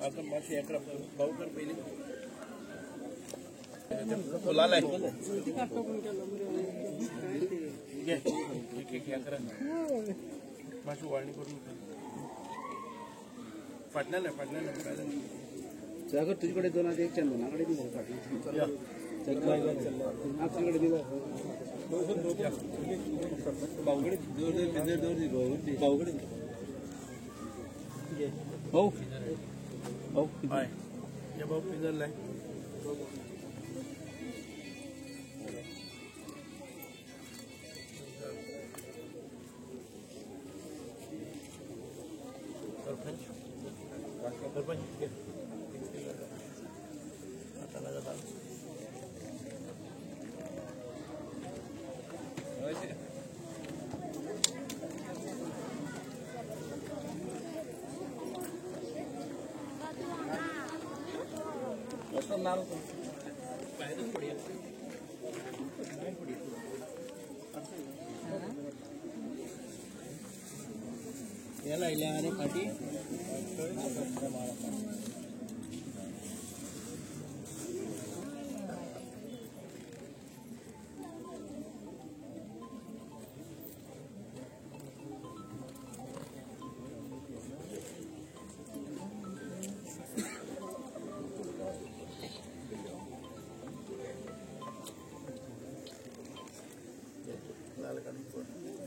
आता मासे अकरा भाऊ कर पहिले लाल आहे अकरा मासे वाळणी करून फाटणार नाही सागर तुझ्याकडे दोन एक चंदनाकडे दिलं आपल्याकडे दिलं भाऊकडे भाऊकडे भाऊ भाऊ या भाऊ पिंजरला आहे याला इलाने पाटी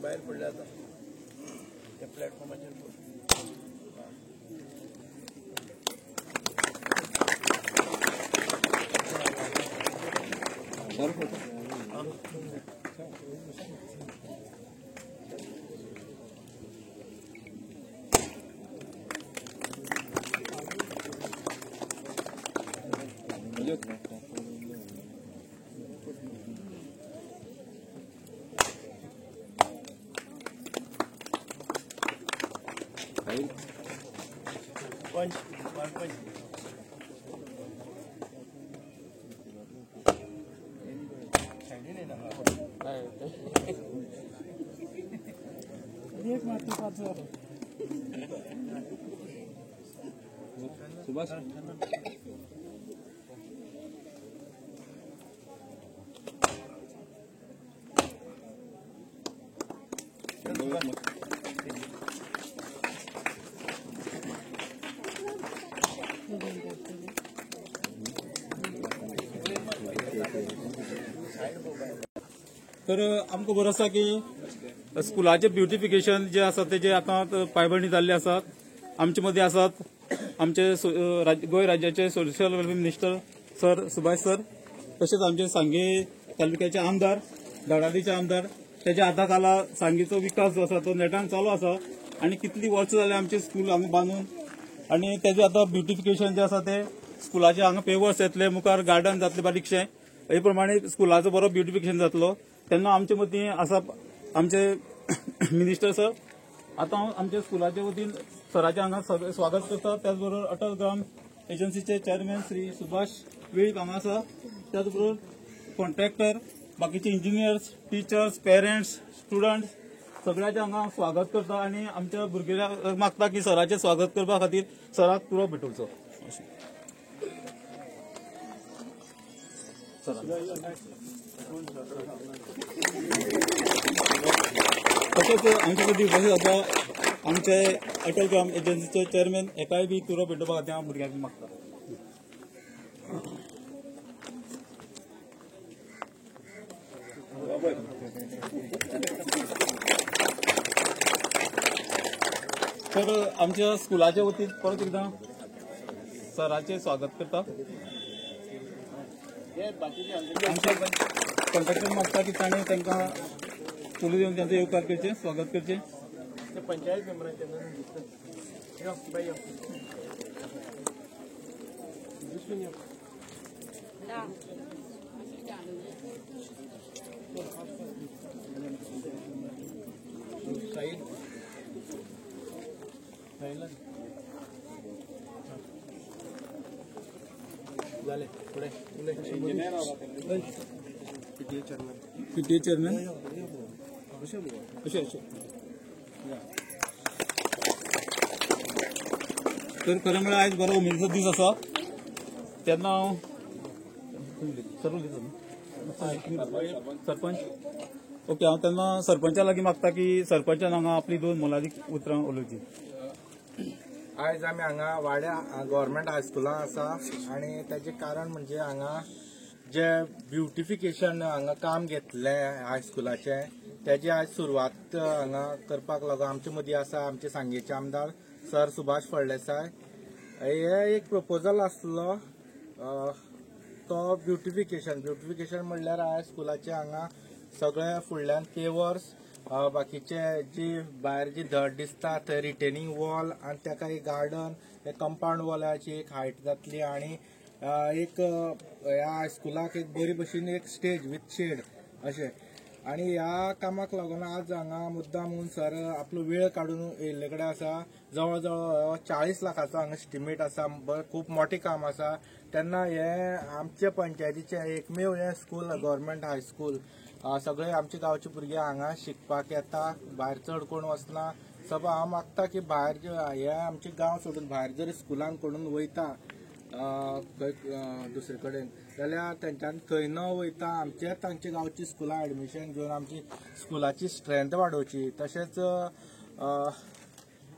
बाहेर पडले आता त्या प्लॅटफॉर्माच्या पंच सुभाष तर आमकां बरो आसा की स्कुलाचे ब्युटिफिकेशन जे आसा तेजे आतां पायबंदी जाल्ली आसात. आमचे मदीं आसात आमचे गोंय राज्याचे social welfare minister sir Subhash sir, तशेंच आमचे सांगे तालुक्याचे आमदार धाडाडीचे आमदार, तेज्या हाता खाला सांगेचो विकास जो आसा तो नेटान चालू आसा आनी कितली वर्सां जाली आमचे स्कूल हांगा बांदून आनी तेजे आतां ब्युटिफिकेशन जे आसा ते स्कुलाचे हांगा पेवर्स येतले, मुखार गार्डन जातले बारीकशें, हे प्रमाणे स्कुलाचो बरो ब्युटिफिकेशन जातलो. तेन्ना आमचे मदीं आसा आमचे मिनिस्टर सर. आतां हांव आमच्या स्कुलाच्या वतीन सराचें हांगा स्वागत करता. त्याच बरोबर अटल ग्राम एजन्सीचे चेअरमॅन श्री सुभाष वेळीप हांगा आसा. त्याच बरोबर कॉन्ट्रॅक्टर, बाकीचे इंजिनियर्स, टिचर्स, पेरंट्स, स्टुडंट्स सगळ्याचें हांगा स्वागत करता आनी आमच्या भुरग्यांक मागता की सराचें स्वागत करपा खातीर सराक तुरो भेटोवचो. तशेंच आमचे मदीं उपस्थित आसा आमचे अटल ग्राम एजन्सीचे चेअरमॅन, हेकाय बी तुरो भेटोवपा खातीर हांव भुरग्यांक मागता. तर आमच्या स्कुलाच्या वतीन परत एकदां सराचें स्वागत करता. आमचे कॉन्ट्रॅक्टर मागता की ताणें तांकां फुलां दिवन तांचो येवकार करचें, स्वागत करचें. पंचायत मेंबरांचे PTA चेअरमॅन अशें तर खरें म्हळ्यार आयज बरो उमेदीचो दीस आसा तेन्ना सरपंच ओके हांव तेन्ना सरपंचा लागीं मागता की सरपंचान हांगा आपली 2 मोलादीक उतरां उलोवची। आयज आमी हांगा वाड्या गव्हर्मेंट हायस्कुलान आसा आनी ताजें कारण म्हणजे हांगा जे ब्युटिफिकेशन हांगा काम घेतलें हायस्कुलाचें तेजी आयज सुरवात हांगा करपाक लागून आमचे मदीं आसा आमचे सांगेचे आमदार सर सुभाष फळदेसाय। हे एक प्रपोजल आसलो तो ब्युटिफिकेशन म्हणल्यार हायस्कुलाचे हांगा सगळे फुडल्यान पेवर्स बाकीचे जी भायर जी धड दिसता थंय रिटेनिंग वॉल आनी ताका एक गार्डन एक कंपाऊंड वॉलाची एक हायट जातली आनी एक ह्या हायस्कुलाक एक बरी भशेन एक स्टेज विथ शेड अशें आनी ह्या कामाक लागून आज हांगा मुद्दामून सर आपलो वेळ काडून येयल्ले कडेन आसा। जवळ जवळ 40 लाखाचो हांगा एस्टिमेट आसा, खूब मोठें काम आसा। तेन्ना हे आमचे पंचायतीचे एकमेव हे स्कूल गव्हर्मेंट हायस्कूल सगळे आमचे गांवचे भुरगे हांगा शिकपाक येता, भायर चड कोण वचना। सब हांव मागता की भायर जे हे आमचे गांव सोडून भायर जर स्कुलांक कोणून वयता दुसरे कडेन जाल्यार तेंच्यांनी थंय न वयता आमचे तांचे गांवची स्कुलां एडमिशन घेवन आमची स्कुलाची स्ट्रेंथ वाडोवची। तशेंच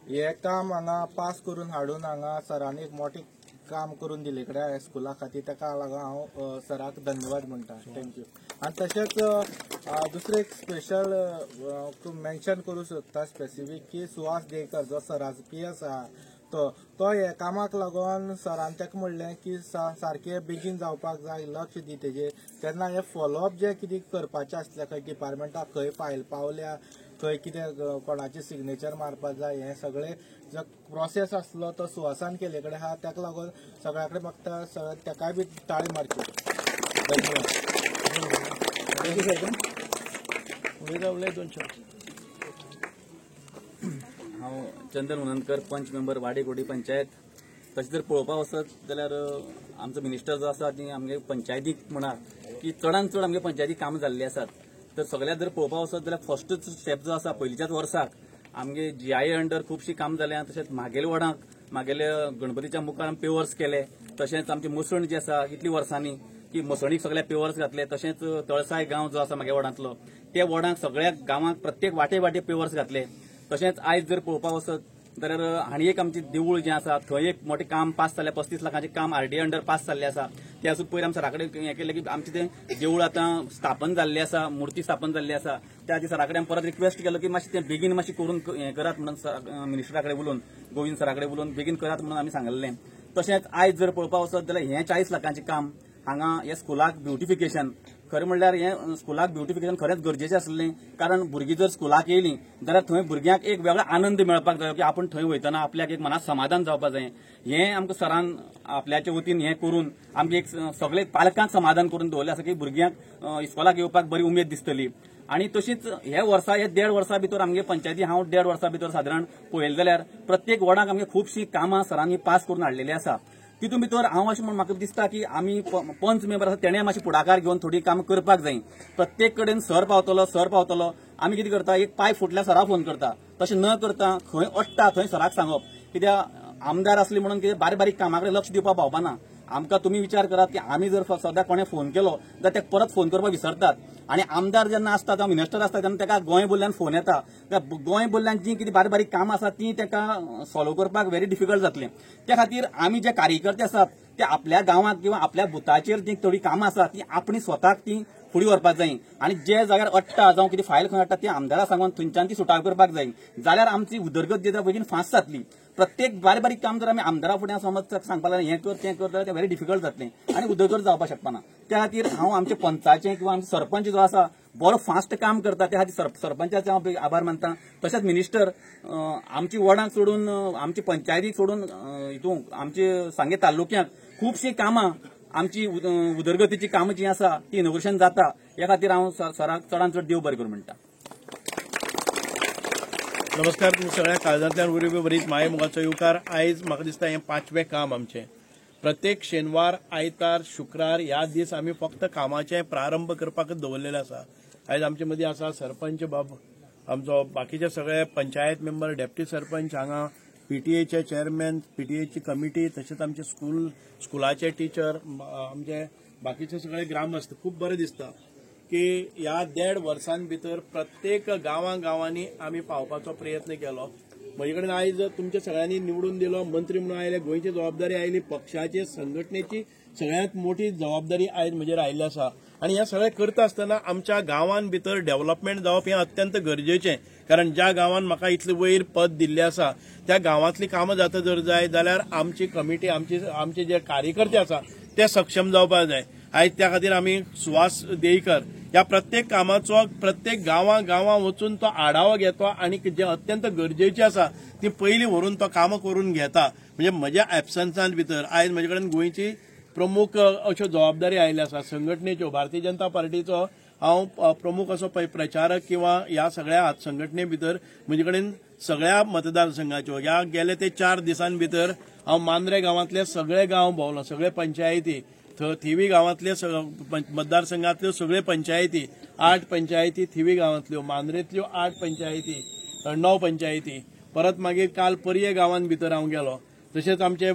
हे काम हांगा पास करून हाडून हांगा सरांनी एक मोठें काम करून दिले कडेन ह्या स्कुला खातीर ताका लागून हांव सराक धन्यवाद म्हणटा। थँक्यू। आनी तशेंच दुसरें एक स्पेशल मेन्शन करूं सोदता स्पेसिफीक की सुहास देकर जो सराचो PS आहा तो हे कामाक लागून सरान ताका म्हणलें की सारकें बेगीन जावपाक जाय, लक्ष दी तेजेर। तेन्ना हे फॉलोअप जे कितें करपाचें आसलें खंय डिपार्टमेंटाक खंय फायल पावल्या खंय कितें कोणाचें सिग्नेचर मारपाक जाय हे सगळे जो प्रोसेस आसलो तो सुहासान केले कडेन आहा ताका लागून सगळ्या कडेन मागता ताकाय बी ताळी मारची। धन्यवाद। हांव चंदन उननकर पंच मेंबर वाडेकोडी पंचायत। तशें जर पळोवपाक वचत जाल्यार आमचो मिनिस्टर जो आसा ती आमगे पंचायतीक म्हणा की चडांत चड आमगे पंचायतीक कामां जाल्ली आसात। तर सगळ्यात जर पळोवपाक वचत जाल्यार फर्स्टच स्टेप जो आसा पयलींच्याच वर्साक आमगे GIA अंडर खुबशीं कामां जाल्यां। तशेंच म्हागेल्या वडांक म्हागेल्या गणपतीच्या मुखार पेवर्स केले। तशेंच आमची मसण जी आसा इतली वर्सांनी की मसणीक सगळ्या पेवर्स घातले। तशेंच तळसाय गांव जो आसा म्हागे वडांतलो त्या वडांक सगळ्या गांवांक प्रत्येक वाटे पेवर्स घातले। तशेंच आयज जर पळोवपाक वचत जाल्यार हाणी एक आमचें देवूळ जें आसा थंय एक मोठें काम पास जाल्लें 35 लाखांचें काम RDA अंडर पास जाल्लें आसा। ते आसून पयर आमी सरा कडेन हें केलें की आमचें तें देवूळ आतां स्थापन जाल्लें आसा, मुर्ती स्थापन जाल्ली आसा। त्या खातीर सरा कडेन परत रिक्वेस्ट केलो की मातशें तें बेगीन मातशें करून हें करात म्हणून मिनिस्टरा कडेन उलोवन गोविंद सरा कडेन उलोवन बेगीन करात म्हणून आमी सांगलेलें। तशेंच आयज जर पळोवपाक वचत जाल्यार हें 40 लाखांचें काम हांगा हे स्कुलाक ब्युटिफिकेशन खरें म्हणल्यार हें स्कुलाक ब्युटिफिकेशन खरेंच गरजेचें आसलें। कारण भुरगीं जर स्कुलाक येयलीं जाल्यार थंय भुरग्यांक एक वेगळो आनंद मेळपाक जाय की आपूण थंय वयतना आपल्याक एक मनाक समाधान जावपाक जाय। हें आमकां सरान आपल्याचे वतीन हें करून आमगे एक सगळे पालकांक समाधान करून दवरलें आसा की भुरग्यांक इस्कॉलाक येवपाक बरी उमेद दिसतली। आनी तशीच हे वर्सा हे 1.5 वर्सां भितर आमगे पंचायती हांव 1.5 वर्सां भितर सादारण पळयलें जाल्यार प्रत्येक वॉर्डाक आमगे खुबशीं कामां सरांनी पास करून हाडलेलीं आसा। तितून भितर हांव अशें म्हाका दिसता की आमी पंच मेंबर आसा तेणें मातशें फुडाकार घेवन थोडी कामां करपाक जाय। प्रत्येक कडेन सर पावतलो आमी कितें करता एक पाय फुटल्यार सरा फोन करता, तशें न करता खंय अडटा थंय सराक सांगप। कित्याक आमदार आसले म्हणून कितें बारीक कामा कडेन लक्ष दिवपाक पावपाना। आमकां तुमी विचार करात की आमी जर सद्या कोणें फोन केलो जाल्यार ताका परत फोन करपाक विसरतात। आनी आमदार जेन्ना आसता जावं मिनिस्टर आसता तेन्ना ताका गोंय बोल्ल्यान फोन येता। गोंय बोल्ल्यान जी कितें बारीक कामां आसात ती ताका सॉल्व करपाक व्हेरी डिफिकल्ट जातलें। त्या खातीर आमी जे कार्यकर्ते आसात ते आपल्या गांवांत किंवा आपल्या बुथाचेर जी थोडी कामां आसात ती आपणी स्वताक ती फुडें व्हरपाक जाय। आनी जे जाग्यार अडटा जावं कितें फायल खंय हाडटा ती आमदाराक सांगून थंयच्यान ती सुटाव करपाक जाय। जाल्यार आमची उदरगत जी बेगीन फास्ट जातली। प्रत्येक बारीक काम जर आमी आमदारा फुडें समज सांगपाक लागलें हें कर तें कर जाल्यार तें व्हेरी डिफिकल्ट जातलें आनी उदरगत जावपाक शकपाना। त्या खातीर हांव आमचे पंचाचें किंवा आमचो सरपंच जो आसा बरो फास्ट काम करता त्या खातीर सरपंचाचे हांव आभार मानता। तशेंच मिनिस्टर आमची वॉर्डांक सोडून आमची पंचायतीक सोडून हितून आमचे सांगे तालुक्यांत खुबशीं कामां आमची उदरगतीची कामां जी आसा ती इनोग्रेशन जाता। ह्या खातीर हांव सराक चडांत चड देव बरें करूं म्हणटा। नमस्कार, तुम्ही सगळ्या काळजांतल्यान बरी बरीच माये मोगाचो येवकार। आयज म्हाका दिसता हें 5वें काम आमचें प्रत्येक शेनवार, आयतार, शुक्रार ह्या दीस आमी फक्त कामाचे प्रारंभ करपाक दवरलेले आसा. आयज आमचे मदीं आसा सरपंच बाब, आमचो बाकीचे सगळे पंचायत मेंबर, डेप्टी सरपंच हांगा, पीटीएचे चेअरमॅन, पीटीएची कमिटी, तशेंच आमचे स्कुलाचे टीचर, आमचे बाकीचे सगळे ग्रामस्थ. खूब बरें दिसता की ह्या 1.5 वर्सां भितर प्रत्येक गांवांनी आमी पावपाचो प्रयत्न केलो. म्हजे कडेन आयज तुमच्या सगळ्यांनी निवडून दिलो, मंत्री म्हणून आयले, गोंयची जबाबदारी आयली, पक्षाची संघटनेची सगळ्यांत मोठी जबाबदारी आयज म्हजेर आयिल्ली आसा. आनी हें सगळें करता आसतना आमच्या गांवांत भितर डेव्हलपमेंट जावप हें अत्यंत गरजेचें. कारण ज्या गांवांत म्हाका इतलें वयर पद दिल्लें आसा त्या गांवांतलीं कामां जाता जर जाय जाल्यार आमची कमिटी, आमचे जे कार्यकर्ते आसा ते सक्षम जावपाक जाय. आयज त्या खातीर आमी सुवास देईकर ह्या प्रत्येक कामाचो प्रत्येक गांवां वचून तो आढावा घेतो आनी जे अत्यंत गरजेचें आसा ती पयलीं व्हरून तो कामां करून घेता. म्हणजे म्हज्या एबसन्सांत भितर आयज म्हजे कडेन गोंयची प्रमुख अश्यो जबाबदारी आयिल्ल्यो आसा. संघटनेच्यो, भारतीय जनता पार्टीचो हांव प्रमुख असो प्रचारक किंवा ह्या सगळ्या संघटने भितर म्हजे कडेन सगळ्या मतदारसंघाच्यो ह्या गेले ते 4 दिसां भितर हांव मांद्रे गांवांतले सगळे गांव भोंवलो, सगळे पंचायती, थिवी गांवांतले मतदारसंघांतल्यो सगळे पंचायती, 8 पंचायती थिवी गांवांतल्यो, मांद्रेंतल्यो 8 पंचायती, 9 पंचायती, परत मागीर काल पर्ये गांवांत भितर हांव गेलो, तशेंच आमचे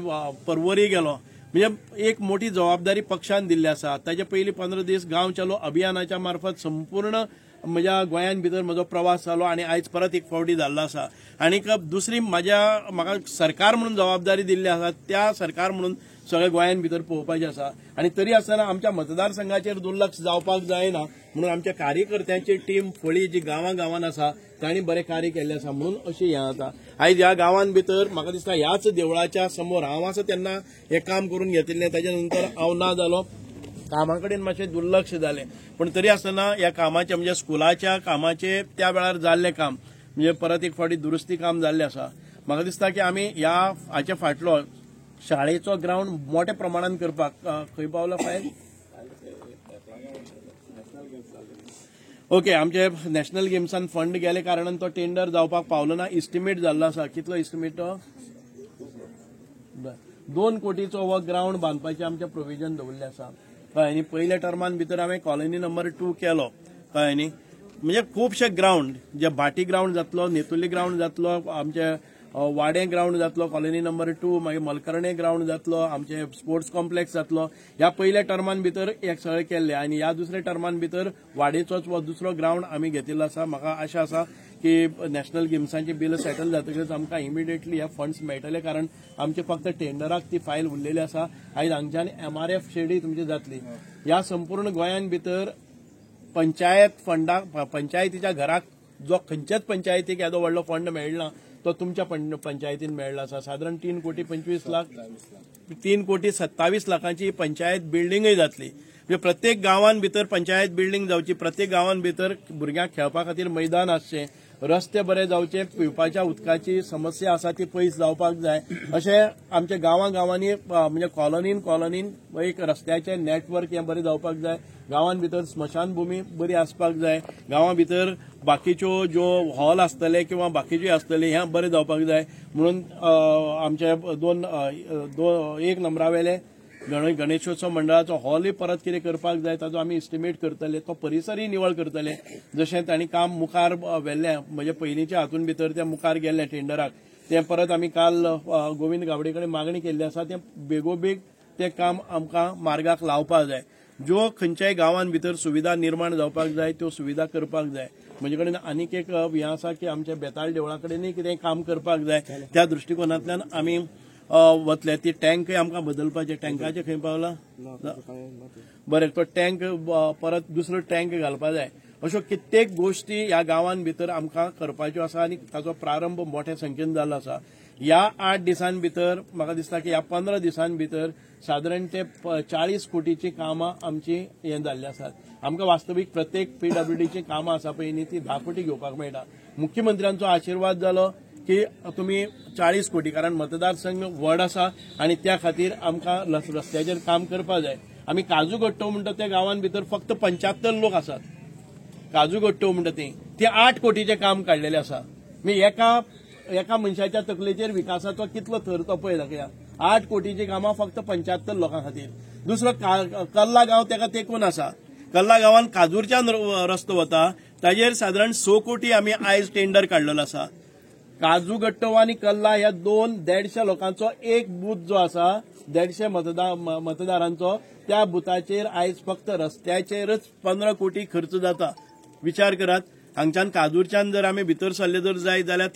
परवरी गेलो. म्हणजे एक मोठी जबाबदारी पक्षान दिल्ली आसा. ताचे पयलीं 15 दीस गांव चलो अभियानाच्या मार्फत संपूर्ण म्हज्या गोंयान भितर म्हजो प्रवास जालो आनी आयज परत एक फावटी जाल्लो आसा. आनीक दुसरी म्हाका सरकार म्हणून जबाबदारी दिल्ली आसा, त्या सरकार म्हणून सगळे गोंयान भितर पळोवपाचें आसा. आनी तरी आसतना आमच्या मतदारसंघाचेर दुर्लक्ष जावपाक जायना म्हणून आमच्या कार्यकर्त्यांची टीम फळी जी गांवांत आसा तांणी बरें कार्य केल्लें आसा म्हणून अशें हें जाता. आयज ह्या गांवांत भितर म्हाका दिसता ह्याच देवळाच्या समोर हांव आसा तेन्ना हें काम करून घेतिल्लें, ताच्या नंतर हांव ना जालो, कामा कडेन मातशें दुर्लक्ष जालें. पण तरी आसतना ह्या कामाचें म्हणजे स्कुलाच्या कामाचें त्या वेळार जाल्लें काम म्हणजे परत एक फावटी दुरुस्ती काम जाल्लें आसा. म्हाका दिसता की आमी हाचे फाटलो शाळेचो ग्राउंड मोठ्या प्रमाणात करपाक खंय पावला फायल ओके आमचे नॅशनल गेम्सान फंड गेले कारणान तो टेंडर जावपाक पावलो ना. इस्टिमेट जाल्लो आसा. कितलो इस्टिमेट तो 2 कोटीचो हो ग्राउंड बांदपाचें आमचें प्रोविजन दवरलें आसा. कळ्ळें न्ही. पयल्या टर्मान भितर हांवें कॉलनी नंबर 2 केलो. कळ्ळें न्ही. म्हणजे खुबशे ग्राउंड जे भाटी ग्राउंड जातलो, नेतुली ग्राउंड जातलो, आमचे वाडे ग्राउंड जातलो कॉलनी नंबर 2, मागीर मलकर्णे ग्राउंड जातलो, आमचे स्पोर्ट्स कॉम्प्लेक्स जातलो. ह्या पयल्या टर्मान भितर एक सगळे केल्ले आनी ह्या दुसऱ्या टर्मान भितर वाडेचोच हो दुसरो ग्राउंड आमी घेतिल्लो आसा. म्हाका आशा आसा की नॅशनल गेम्सांची बिल सेटल जातकच आमकां इमिडिएटली हे फंड्स मेळटले कारण आमचे फक्त टेंडराक ती फायल उरलेली आसा. आयज हांगच्यान MRF शेडी तुमची जातली. ह्या संपूर्ण गोंयान भितर पंचायत फंडाक पंचायतीच्या घराक जो खंयच्याच पंचायतीक येदो व्हडलो फंड मेळना तो तुमच्या पंचायतीन मेळ्ळो आसा. साधारण 3 कोटी 25 लाख 3 कोटी 27 लाखांची पंचायत बिल्डिंगय जातली. म्हणजे प्रत्येक गांवांत भितर पंचायत बिल्डिंग जावची, प्रत्येक गांवांत भितर भुरग्यांक खेळपा खातीर मैदान आसचें, रस्ते बरे जावचे, पिवपाच्या उदकाची समस्या आसा ती पयस जावपाक जाय. अशें आमच्या गांवांनी म्हणजे कॉलनीन एक रस्त्याचें नेटवर्क हें बरें जावपाक जाय. गांवांत भितर स्मशानभूमी बरी आसपाक जाय. गांवां भितर बाकीच्यो ज्यो हॉल आसतले किंवा बाकीच्यो आसतले हें बरें जावपाक जाय म्हणून आमचे एक नंबरावेले गणेशोत्सव मंडळाचो हॉलय परत कितें करपाक जाय ताचो आमी इस्टिमेट करतले. तो परिसरय निवळ करतले जशें तांणी काम मुखार व्हेल्लें म्हणजे पयलींच्या हातून भितर तें मुखार गेल्लें टेंडराक तें परत आमी काल गोविंद गावडे कडेन मागणी केल्ली आसा. तें बेगोबेग तें काम आमकां मार्गाक लावपाक जाय. ज्यो खंयच्याय गांवांत भितर सुविधा निर्माण जावपाक जाय त्यो सुविधा करपाक जाय. म्हजे कडेन आनीक एक हें आसा की आमच्या बेताळ देवळा कडेनय कितें काम करपाक जाय. त्या दृश्टिकोनांतल्यान आमी वतले. ती टँकय आमकां बदलपाचे. टँकाचे खंय पावला बरें तो टँक परत दुसरो टँक घालपाक जाय. अश्यो कित्येक गोश्टी ह्या गांवांत भितर आमकां करपाच्यो आसा आनी ताचो प्रारंभ मोठ्या संख्येन जाल्लो आसा. ह्या 8 दिसां भितर म्हाका दिसता की ह्या 15 दिसां भितर साधारण ते 40 कोटीची कामां आमची हें जाल्ली आसात. आमकां वास्तवीक प्रत्येक PWDची कामां आसा पळय न्ही ती 10 कोटी घेवपाक मेळटा. मुख्यमंत्र्यांचो आशिर्वाद जालो की तुमी 40 कोटी कारण मतदारसंघ व्हड आसा आनी त्या खातीर आमकां रस्त्याचेर काम करपाक जाय. आमी काजू गट्टो म्हणटा त्या गांवांत भितर फक्त 75 लोक आसात. काजू गट्टो म्हणटा ती 8 कोटीचें काम काडलेलें आसा. एका मनशाच्या तकलेचेर विकासाचो कितलो थर तो पळय दाखया. 8 कोटीची कामां फक्त 75 लोकां खातीर. दुसरो कल्ला गांव ताका तेंकून आसा. कल्ला गांवांत काजूरच्यान रस्तो वता ताजेर सादारण 6 कोटी आमी आयज टेंडर काडलेलो आसा. काजूगट्टो आनी कल्ला ह्या 150 लोकांचो एक बूथ जो आसा 150 मतदारांचो त्या बुथाचेर आयज फक्त रस्त्याचेरच 15 कोटी खर्च जाता. विचार करात, हांगच्यान काजूरच्यान जर आमी भितर सरले जर जायत जाल्यार